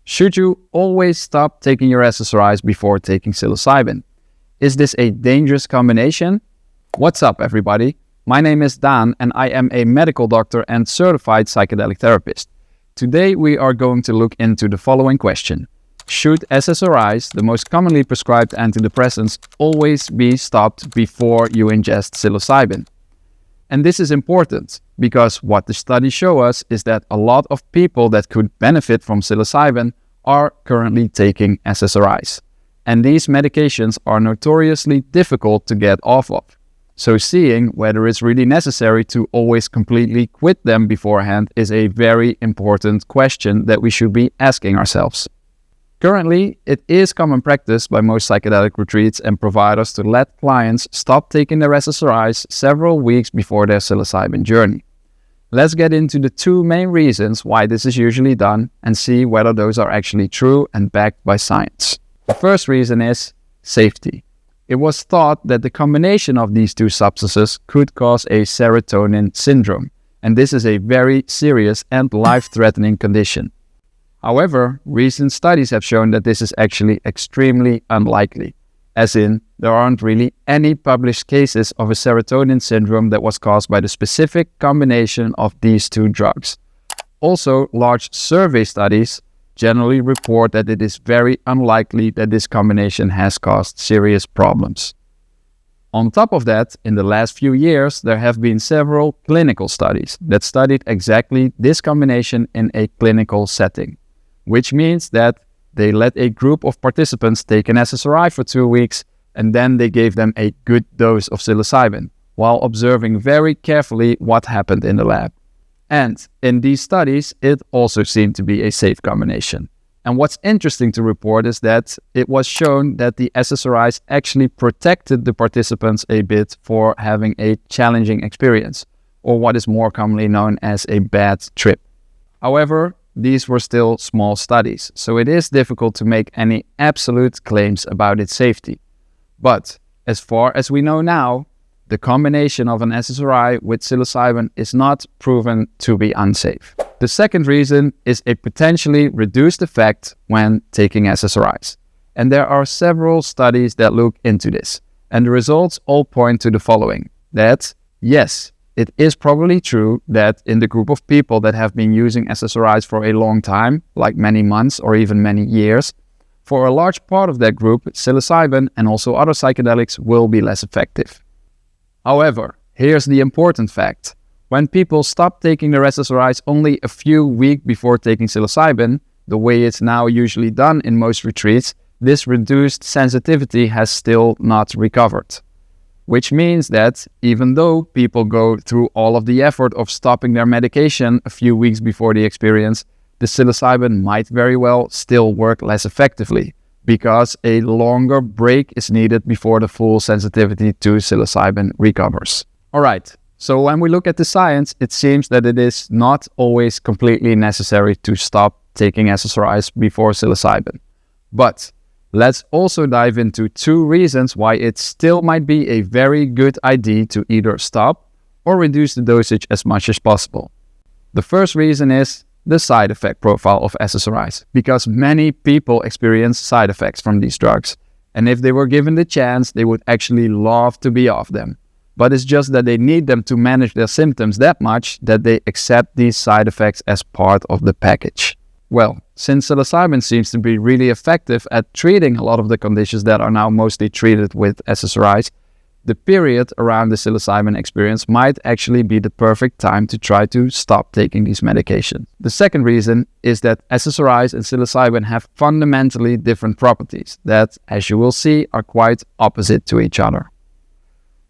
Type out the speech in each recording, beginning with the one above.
Should you always stop taking your SSRIs before taking psilocybin? Is this a dangerous combination? What's up, everybody? My name is Daan and I am a medical doctor and certified psychedelic therapist. Today we are going to look into the following question. Should SSRIs, the most commonly prescribed antidepressants, always be stopped before you ingest psilocybin? And this is important because what the studies show us is that a lot of people that could benefit from psilocybin are currently taking SSRIs. And these medications are notoriously difficult to get off of. So seeing whether it's really necessary to always completely quit them beforehand is a very important question that we should be asking ourselves. Currently, it is common practice by most psychedelic retreats and providers to let clients stop taking their SSRIs several weeks before their psilocybin journey. Let's get into the two main reasons why this is usually done and see whether those are actually true and backed by science. The first reason is safety. It was thought that the combination of these two substances could cause a serotonin syndrome, and this is a very serious and life-threatening condition. However, recent studies have shown that this is actually extremely unlikely, as in, there aren't really any published cases of a serotonin syndrome that was caused by the specific combination of these two drugs. Also, large survey studies generally report that it is very unlikely that this combination has caused serious problems. On top of that, in the last few years, there have been several clinical studies that studied exactly this combination in a clinical setting, which means that they let a group of participants take an SSRI for 2 weeks and then they gave them a good dose of psilocybin while observing very carefully what happened in the lab. And in these studies, it also seemed to be a safe combination. And what's interesting to report is that it was shown that the SSRIs actually protected the participants a bit for having a challenging experience, or what is more commonly known as a bad trip. However, these were still small studies, so it is difficult to make any absolute claims about its safety. But as far as we know now, the combination of an SSRI with psilocybin is not proven to be unsafe. The second reason is a potentially reduced effect when taking SSRIs. And there are several studies that look into this, and the results all point to the following: that yes, it is probably true that in the group of people that have been using SSRIs for a long time, like many months or even many years, for a large part of that group, psilocybin and also other psychedelics will be less effective. However, here's the important fact. When people stop taking their SSRIs only a few weeks before taking psilocybin, the way it's now usually done in most retreats, this reduced sensitivity has still not recovered. Which means that even though people go through all of the effort of stopping their medication a few weeks before the experience, the psilocybin might very well still work less effectively because a longer break is needed before the full sensitivity to psilocybin recovers. Alright, so when we look at the science, it seems that it is not always completely necessary to stop taking SSRIs before psilocybin. But let's also dive into two reasons why it still might be a very good idea to either stop or reduce the dosage as much as possible. The first reason is the side effect profile of SSRIs, because many people experience side effects from these drugs. And if they were given the chance, they would actually love to be off them. But it's just that they need them to manage their symptoms that much that they accept these side effects as part of the package. Well, since psilocybin seems to be really effective at treating a lot of the conditions that are now mostly treated with SSRIs, the period around the psilocybin experience might actually be the perfect time to try to stop taking these medications. The second reason is that SSRIs and psilocybin have fundamentally different properties that, as you will see, are quite opposite to each other.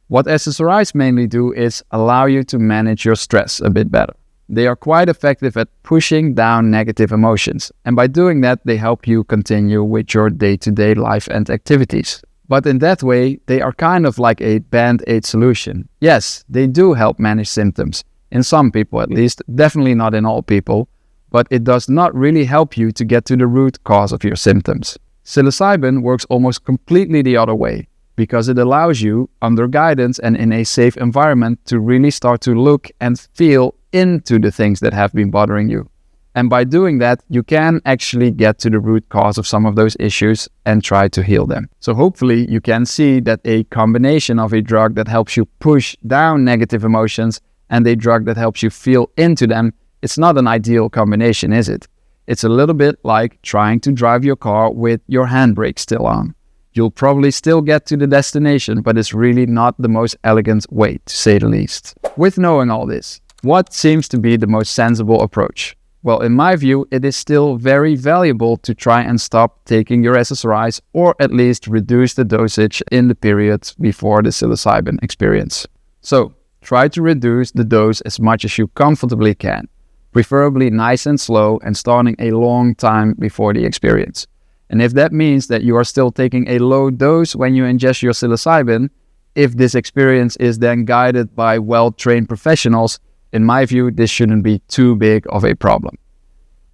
What SSRIs mainly do is allow you to manage your stress a bit better. They are quite effective at pushing down negative emotions, and by doing that, they help you continue with your day-to-day life and activities. But in that way, they are kind of like a band-aid solution. Yes, they do help manage symptoms, in some people at least, definitely not in all people, but it does not really help you to get to the root cause of your symptoms. Psilocybin works almost completely the other way, because it allows you, under guidance and in a safe environment, to really start to look and feel into the things that have been bothering you. And by doing that, you can actually get to the root cause of some of those issues and try to heal them. So hopefully you can see that a combination of a drug that helps you push down negative emotions and a drug that helps you feel into them, it's not an ideal combination, is it? It's a little bit like trying to drive your car with your handbrake still on. You'll probably still get to the destination, but it's really not the most elegant way, to say the least. With knowing all this, what seems to be the most sensible approach? Well, in my view, it is still very valuable to try and stop taking your SSRIs, or at least reduce the dosage in the period before the psilocybin experience. So, try to reduce the dose as much as you comfortably can, preferably nice and slow and starting a long time before the experience. And if that means that you are still taking a low dose when you ingest your psilocybin, if this experience is then guided by well-trained professionals, in my view, this shouldn't be too big of a problem.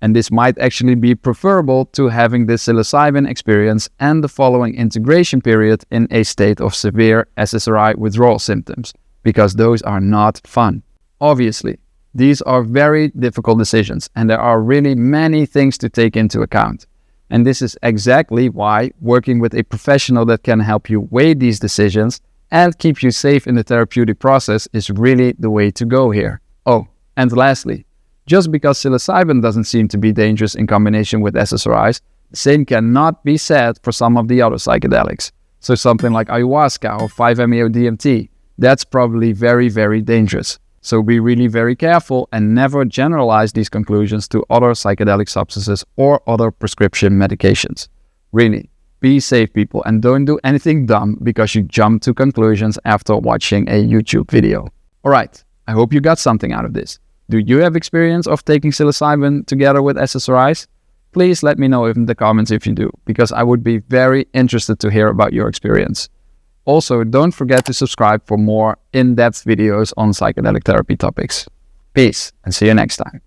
And this might actually be preferable to having the psilocybin experience and the following integration period in a state of severe SSRI withdrawal symptoms, because those are not fun. Obviously, these are very difficult decisions, and there are really many things to take into account. And this is exactly why working with a professional that can help you weigh these decisions and keep you safe in the therapeutic process is really the way to go here. Oh, and lastly, just because psilocybin doesn't seem to be dangerous in combination with SSRIs, the same cannot be said for some of the other psychedelics. So something like ayahuasca or 5-MeO-DMT, that's probably very, very dangerous. So be really very careful and never generalize these conclusions to other psychedelic substances or other prescription medications. Really, be safe, people, and don't do anything dumb because you jump to conclusions after watching a YouTube video. Alright, I hope you got something out of this. Do you have experience of taking psilocybin together with SSRIs? Please let me know in the comments if you do, because I would be very interested to hear about your experience. Also, don't forget to subscribe for more in-depth videos on psychedelic therapy topics. Peace, and see you next time.